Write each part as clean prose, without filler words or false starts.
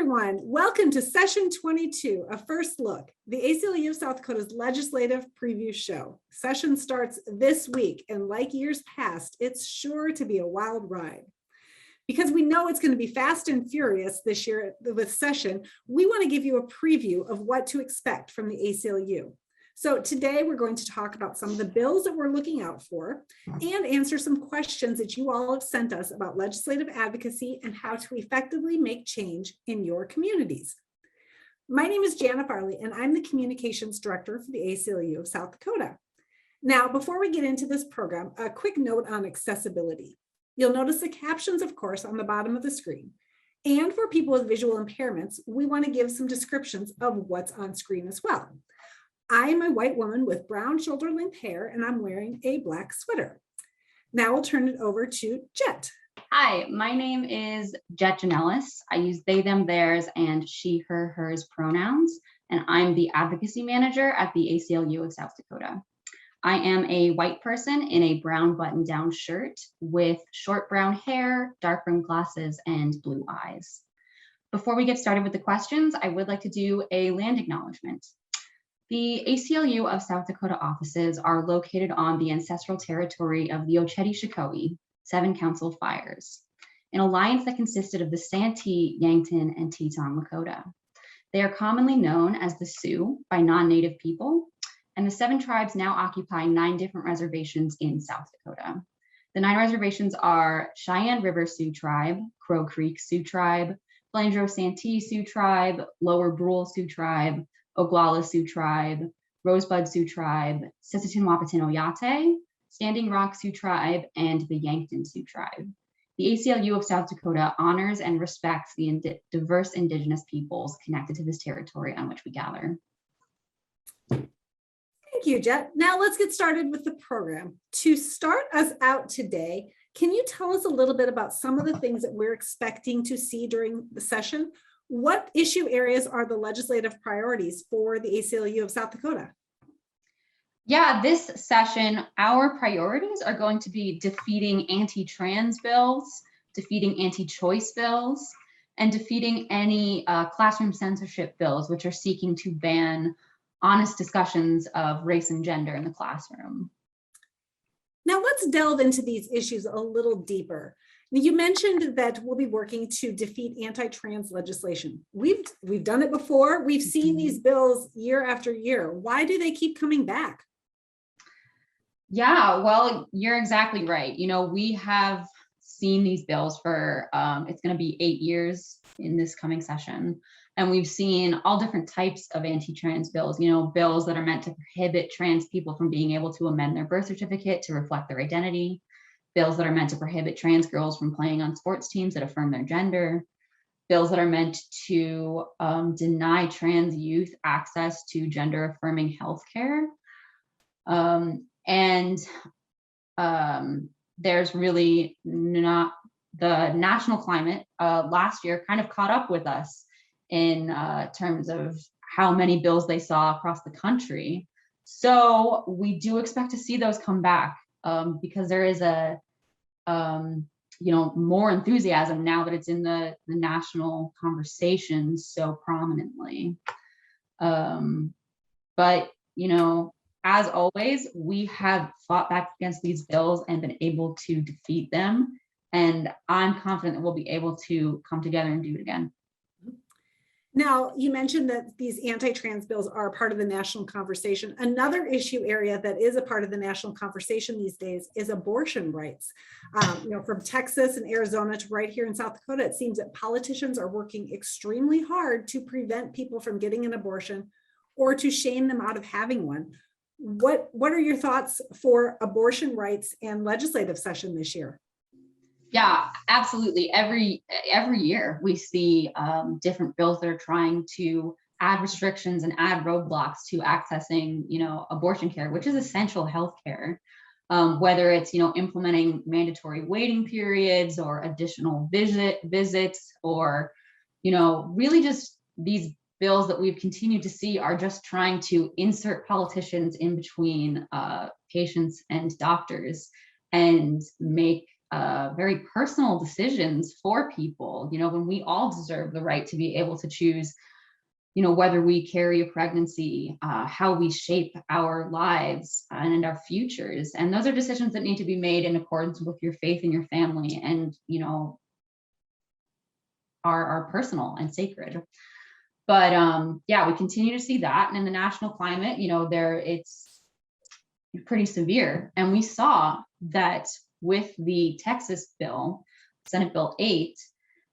everyone. Welcome to session 22, a first look, the ACLU of South Dakota's legislative preview show. Session starts this week, and like years past, it's sure to be a wild ride. Because we know it's going to be fast and furious this year with session, we want to give you a preview of what to expect from the ACLU. So today we're going to talk about some of the bills that we're looking out for and answer some questions that you all have sent us about legislative advocacy and how to effectively make change in your communities. My name is Jana Farley, and I'm the Communications Director for the ACLU of South Dakota. Now, before we get into this program, a quick note on accessibility. You'll notice the captions, of course, on the bottom of the screen. And for people with visual impairments, we want to give some descriptions of what's on screen as well. I'm a white woman with brown shoulder-length hair, and I'm wearing a black sweater. Now I'll turn it over to Jet. Hi, my name is Jet Janellis. I use they, them, theirs, and she, her, hers pronouns, and I'm the advocacy manager at the ACLU of South Dakota. I am a white person in a brown button-down shirt with short brown hair, dark brown glasses, and blue eyes. Before we get started with the questions, I would like to do a land acknowledgement. The ACLU of South Dakota offices are located on the ancestral territory of the Oceti-Sakowee, Seven Council Fires, an alliance that consisted of the Santee, Yankton, and Teton Lakota. They are commonly known as the Sioux by non-native people, and the 7 tribes now occupy 9 different reservations in South Dakota. The 9 reservations are Cheyenne River Sioux Tribe, Crow Creek Sioux Tribe, Flandreau Santee Sioux Tribe, Lower Brule Sioux Tribe, Oglala Sioux Tribe, Rosebud Sioux Tribe, Sisseton Wahpeton Oyate, Standing Rock Sioux Tribe, and the Yankton Sioux Tribe. The ACLU of South Dakota honors and respects the diverse Indigenous peoples connected to this territory on which we gather. Thank you, Jet. Now let's get started with the program. To start us out today, can you tell us a little bit about some of the things that we're expecting to see during the session? What issue areas are the legislative priorities for the ACLU of South Dakota? Yeah, this session, our priorities are going to be defeating anti-trans bills, defeating anti-choice bills, and defeating any classroom censorship bills, which are seeking to ban honest discussions of race and gender in the classroom. Now let's delve into these issues a little deeper. You mentioned that we'll be working to defeat anti-trans legislation. We've done it before. We've seen these bills year after year. Why do they keep coming back? Yeah, well, you're exactly right. You know, we have seen these bills for, it's going to be 8 years in this coming session. And we've seen all different types of anti-trans bills, you know, bills that are meant to prohibit trans people from being able to amend their birth certificate to reflect their identity. Bills that are meant to prohibit trans girls from playing on sports teams that affirm their gender, bills that are meant to deny trans youth access to gender-affirming healthcare. There's really not, the national climate last year kind of caught up with us in terms of how many bills they saw across the country. So we do expect to see those come back. Because there is a, more enthusiasm now that it's in the national conversation so prominently. But, you know, as always, we have fought back against these bills and been able to defeat them. And I'm confident that we'll be able to come together and do it again. Now, you mentioned that these anti-trans bills are part of the national conversation. Another issue area that is a part of the national conversation these days is abortion rights. From Texas and Arizona to right here in South Dakota, it seems that politicians are working extremely hard to prevent people from getting an abortion or to shame them out of having one. What are your thoughts for abortion rights and legislative session this year? Yeah, absolutely. Every year we see different bills that are trying to add restrictions and add roadblocks to accessing, abortion care, which is essential health care. Whether it's, implementing mandatory waiting periods or additional visits or, really just these bills that we've continued to see are just trying to insert politicians in between patients and doctors and make very personal decisions for people, when we all deserve the right to be able to choose, whether we carry a pregnancy, how we shape our lives and our futures. And those are decisions that need to be made in accordance with your faith and your family, and, are personal and sacred. But yeah, we continue to see that. And in the national climate, it's pretty severe. And we saw that with the Texas bill, Senate Bill 8,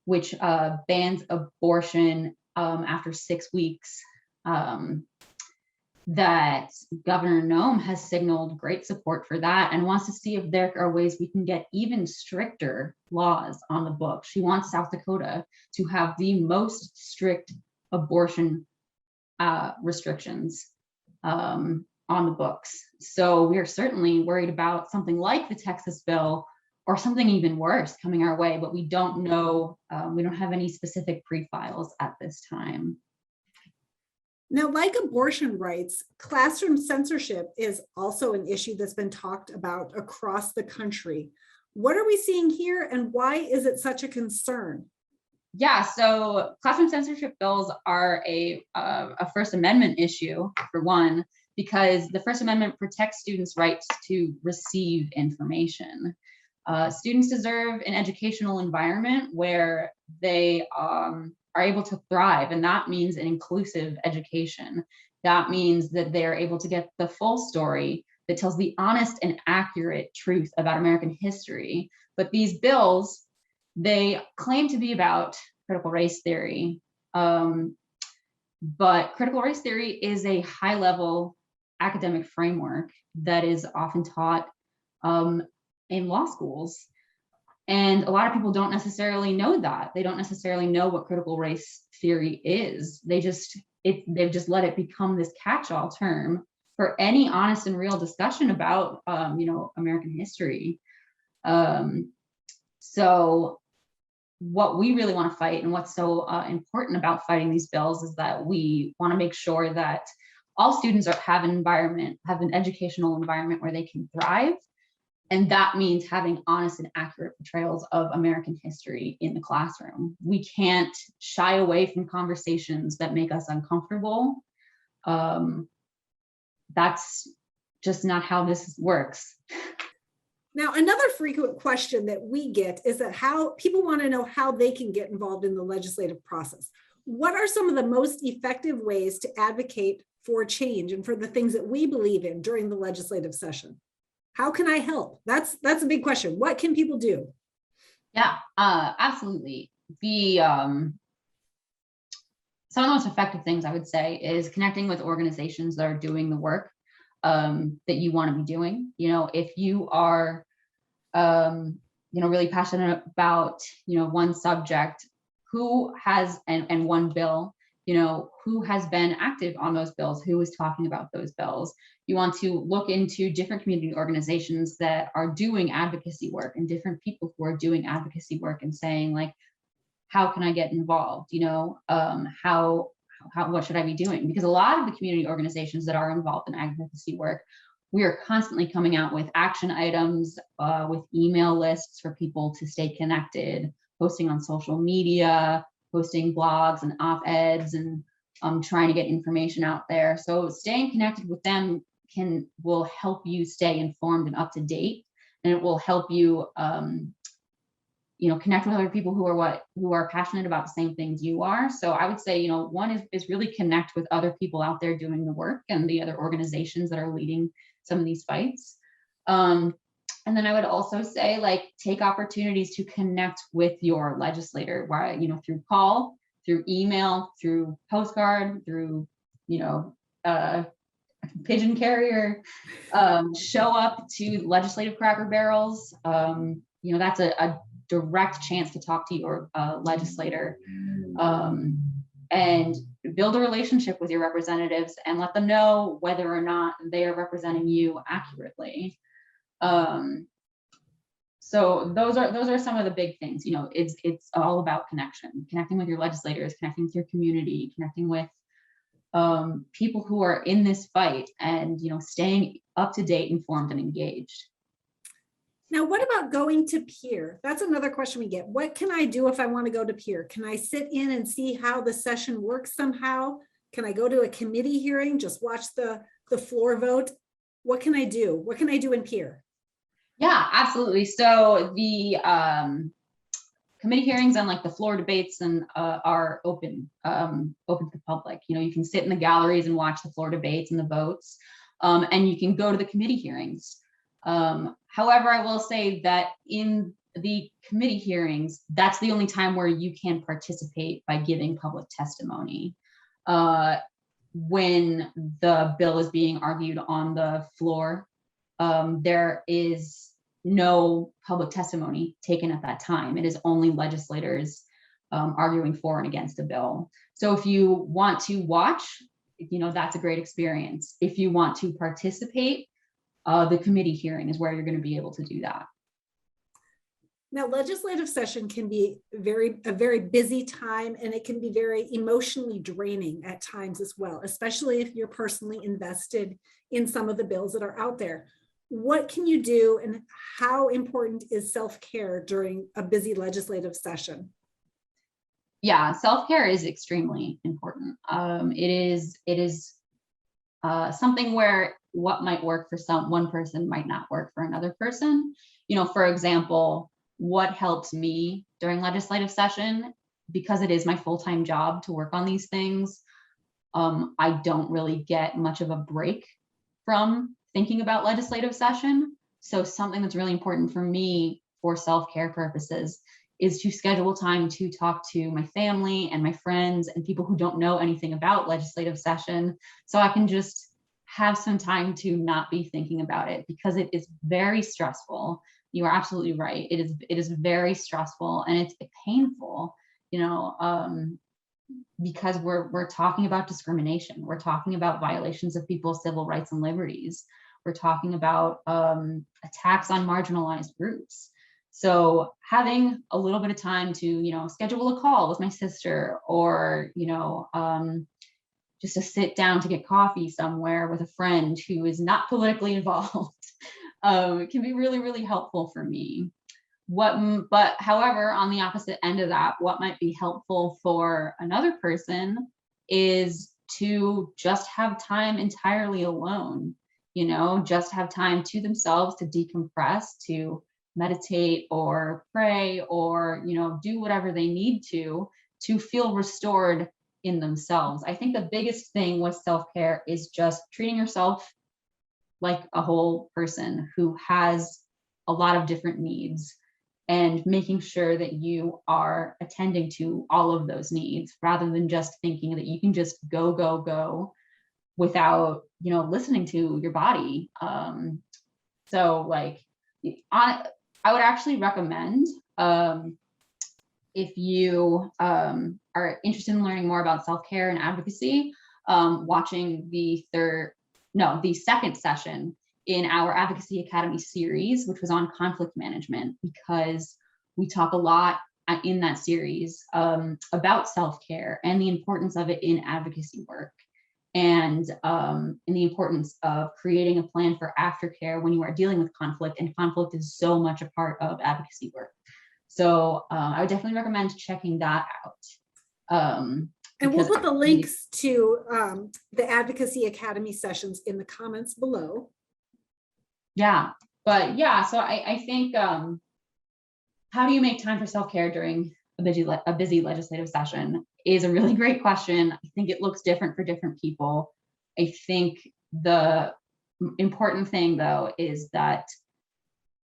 which bans abortion after 6 weeks, that Governor Nome has signaled great support for that and wants to see if there are ways we can get even stricter laws on the book. She wants South Dakota to have the most strict abortion restrictions on the books. So we are certainly worried about something like the Texas bill or something even worse coming our way, but we don't know, we don't have any specific pre-files at this time. Now, like abortion rights, classroom censorship is also an issue that's been talked about across the country. What are we seeing here, and why is it such a concern? Yeah, so classroom censorship bills are a First Amendment issue, for one, because the First Amendment protects students' rights to receive information. Students deserve an educational environment where they are able to thrive, and that means an inclusive education. That means that they are able to get the full story that tells the honest and accurate truth about American history. But these bills, they claim to be about critical race theory, but critical race theory is a high-level academic framework that is often taught in law schools. And a lot of people don't necessarily know that. They don't necessarily know what critical race theory is. They've just let it become this catch-all term for any honest and real discussion about, American history. So what we really want to fight, and what's so important about fighting these bills, is that we want to make sure that all students have an educational environment where they can thrive. And that means having honest and accurate portrayals of American history in the classroom. We can't shy away from conversations that make us uncomfortable. That's just not how this works. Now, another frequent question that we get is that how people want to know how they can get involved in the legislative process. What are some of the most effective ways to advocate for change and for the things that we believe in during the legislative session? How can I help? That's a big question. What can people do? Yeah, absolutely. Some of the most effective things I would say is connecting with organizations that are doing the work that you want to be doing. If you are, really passionate about, one subject, who has, and one bill, who has been active on those bills, who is talking about those bills. You want to look into different community organizations that are doing advocacy work, and different people who are doing advocacy work, and saying, like, how can I get involved? What should I be doing? Because a lot of the community organizations that are involved in advocacy work, we are constantly coming out with action items, with email lists for people to stay connected, posting on social media, posting blogs and op-eds, and trying to get information out there. So staying connected with them will help you stay informed and up to date, and it will help you connect with other people who are passionate about the same things you are. So I would say, one is really connect with other people out there doing the work, and the other organizations that are leading some of these fights. And then I would also say, take opportunities to connect with your legislator, through call, through email, through postcard, through, pigeon carrier, show up to legislative Cracker Barrels. That's a direct chance to talk to your legislator, and build a relationship with your representatives and let them know whether or not they are representing you accurately. So those are some of the big things. It's all about connecting with your legislators, connecting with your community, connecting with people who are in this fight, and staying up to date, informed, and engaged. Now, what about going to Pierre? That's another question we get. What can I do if I want to go to Pierre? Can I sit in and see how the session works somehow? Can I go to a committee hearing, just watch the floor vote? What can I do? What can I do in Pierre? Yeah, absolutely. So the committee hearings and like the floor debates and are open to the public. You know, you can sit in the galleries and watch the floor debates and the votes, and you can go to the committee hearings. However, I will say that in the committee hearings, that's the only time where you can participate by giving public testimony. When the bill is being argued on the floor, there is no public testimony taken at that time. It is only legislators arguing for and against a bill. So if you want to watch, you know, that's a great experience. If you want to participate, the committee hearing is where you're going to be able to do that. Now, legislative session can be a very busy time, and it can be very emotionally draining at times as well, especially if you're personally invested in some of the bills that are out there. What can you do, and how important is self-care during a busy legislative session? Yeah, self-care is extremely important. It is something where what might work for one person might not work for another person. You know, for example, what helps me during legislative session, because it is my full-time job to work on these things, I don't really get much of a break from thinking about legislative session. So something that's really important for me for self-care purposes is to schedule time to talk to my family and my friends and people who don't know anything about legislative session, so I can just have some time to not be thinking about it, because it is very stressful. You are absolutely right. It is very stressful, and it's painful, you know, because we're talking about discrimination. We're talking about violations of people's civil rights and liberties. We're talking about attacks on marginalized groups. So having a little bit of time to, you know, schedule a call with my sister, or, you know, just to sit down to get coffee somewhere with a friend who is not politically involved, can be really, really helpful for me. But however, on the opposite end of that, what might be helpful for another person is to just have time entirely alone, you know, just have time to themselves to decompress, to meditate or pray, or, you know, do whatever they need to feel restored in themselves. I think the biggest thing with self-care is just treating yourself like a whole person who has a lot of different needs, and making sure that you are attending to all of those needs, rather than just thinking that you can just go without, you know, listening to your body. So like, I would actually recommend, if you are interested in learning more about self-care and advocacy, watching the second session in our Advocacy Academy series, which was on conflict management, because we talk a lot in that series about self-care and the importance of it in advocacy work, and the importance of creating a plan for aftercare when you are dealing with conflict, and conflict is so much a part of advocacy work. So I would definitely recommend checking that out. And we'll put the links to the Advocacy Academy sessions in the comments below. Yeah, but yeah, so I think, how do you make time for self-care during a busy legislative session is a really great question. I think it looks different for different people. I think the important thing, though, is that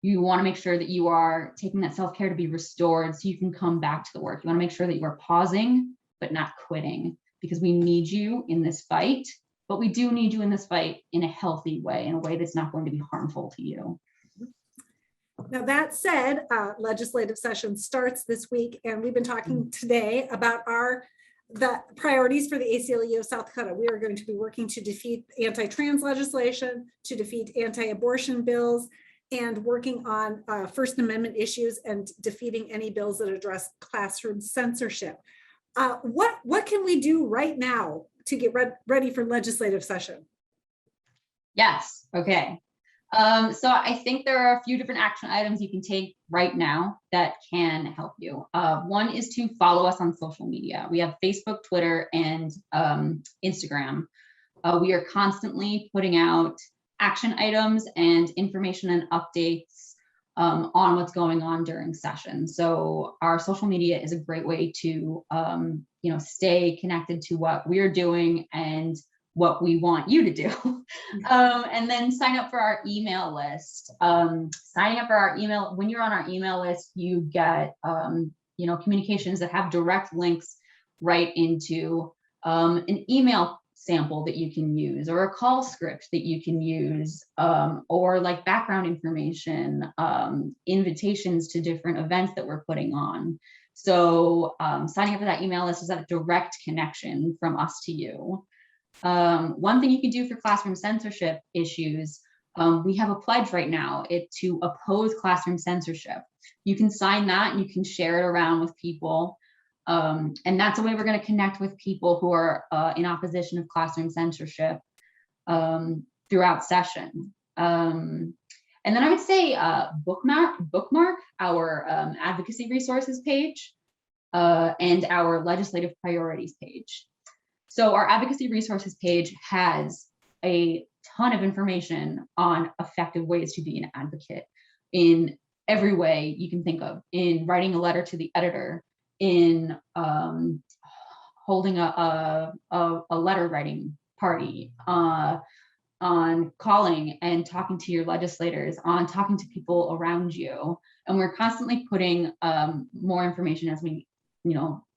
you want to make sure that you are taking that self-care to be restored so you can come back to the work. You want to make sure that you are pausing but not quitting, because we need you in this fight, but we do need you in this fight in a healthy way, in a way that's not going to be harmful to you. Now, that said, legislative session starts this week, and we've been talking today about the priorities for the ACLU of South Dakota. We are going to be working to defeat anti-trans legislation, to defeat anti-abortion bills, and working on First Amendment issues and defeating any bills that address classroom censorship. What can we do right now to get ready for legislative session? Yes, okay. So I think there are a few different action items you can take right now that can help you. One is to follow us on social media. We have Facebook, Twitter, and Instagram. We are constantly putting out action items and information and updates on what's going on during sessions. So our social media is a great way to stay connected to what we're doing and what we want you to do. And then sign up for our email list. Signing up for our email, when you're on our email list, you get communications that have direct links right into an email sample that you can use, or a call script that you can use, or like background information, invitations to different events that we're putting on. So signing up for that email list is a direct connection from us to you. One thing you can do for classroom censorship issues, we have a pledge right now to oppose classroom censorship. You can sign that and you can share it around with people. And that's a way we're going to connect with people who are in opposition of classroom censorship throughout session. And then I would say bookmark our advocacy resources page and our legislative priorities page. So our advocacy resources page has a ton of information on effective ways to be an advocate in every way you can think of, in writing a letter to the editor, in holding a letter writing party, on calling and talking to your legislators, on talking to people around you. And we're constantly putting more information as we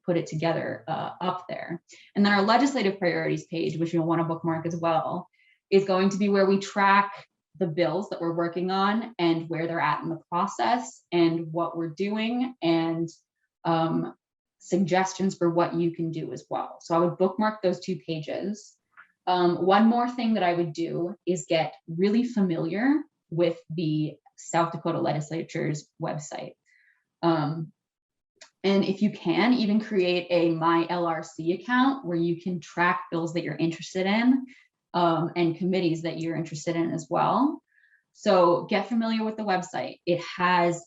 put it together up there. And then our legislative priorities page, which you'll want to bookmark as well, is going to be where we track the bills that we're working on and where they're at in the process and what we're doing, and suggestions for what you can do as well. So I would bookmark those two pages. One more thing that I would do is get really familiar with the South Dakota Legislature's website. And if you can, even create a My LRC account where you can track bills that you're interested in and committees that you're interested in as well. So get familiar with the website. It has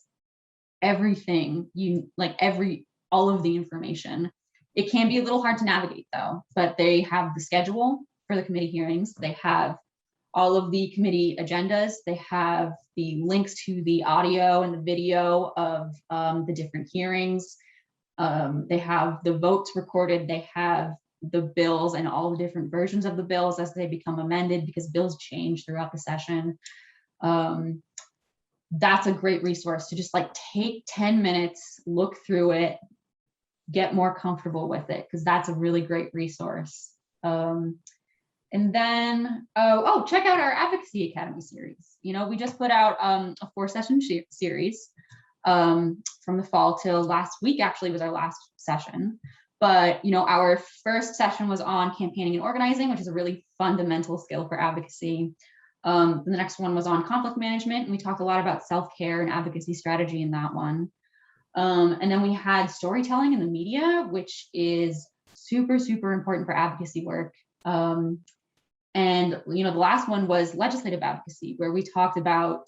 everything all of the information. It can be a little hard to navigate though, but they have the schedule for the committee hearings. They have all of the committee agendas. They have the links to the audio and the video of the different hearings. They have the votes recorded. They have the bills and all the different versions of the bills as they become amended, because bills change throughout the session. That's a great resource to just take 10 minutes, look through it, get more comfortable with it, because that's a really great resource. And then, check out our Advocacy Academy series. We just put out a 4-session series from the fall till last week, actually was our last session. But, our first session was on campaigning and organizing, which is a really fundamental skill for advocacy. The next one was on conflict management, and we talked a lot about self-care and advocacy strategy in that one. And then we had storytelling in the media, which is super, super important for advocacy work. And, the last one was legislative advocacy, where we talked about,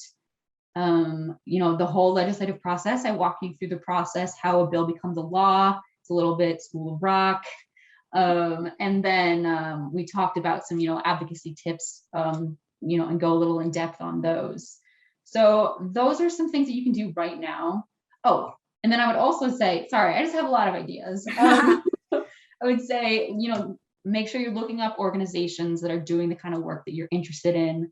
the whole legislative process. I walked you through the process, how a bill becomes a law. It's a little bit School of Rock. And then we talked about some, advocacy tips, and go a little in depth on those. So those are some things that you can do right now. Oh, and then I would also say, sorry, I just have a lot of ideas. I would say, make sure you're looking up organizations that are doing the kind of work that you're interested in,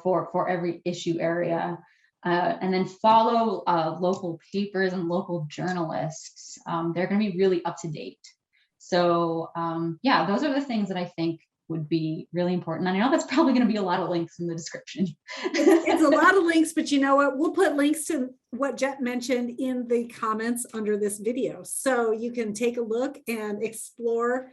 for every issue area. And then follow local papers and local journalists. They're going to be really up to date. So those are the things that I think would be really important. And I know that's probably going to be a lot of links in the description. It's a lot of links, but you know what? We'll put links to what Jet mentioned in the comments under this video, so you can take a look and explore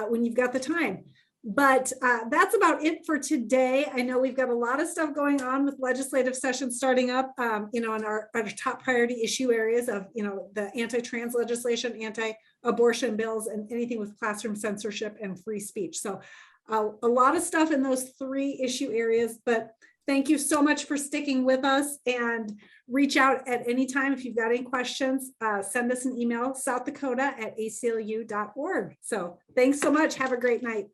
when you've got the time. But that's about it for today. I know we've got a lot of stuff going on with legislative sessions starting up, in our top priority issue areas of, the anti-trans legislation, anti-abortion bills, and anything with classroom censorship and free speech. So A lot of stuff in those 3 issue areas, but thank you so much for sticking with us, and reach out at any time if you've got any questions. Send us an email, southdakota@aclu.org. So thanks so much. Have a great night.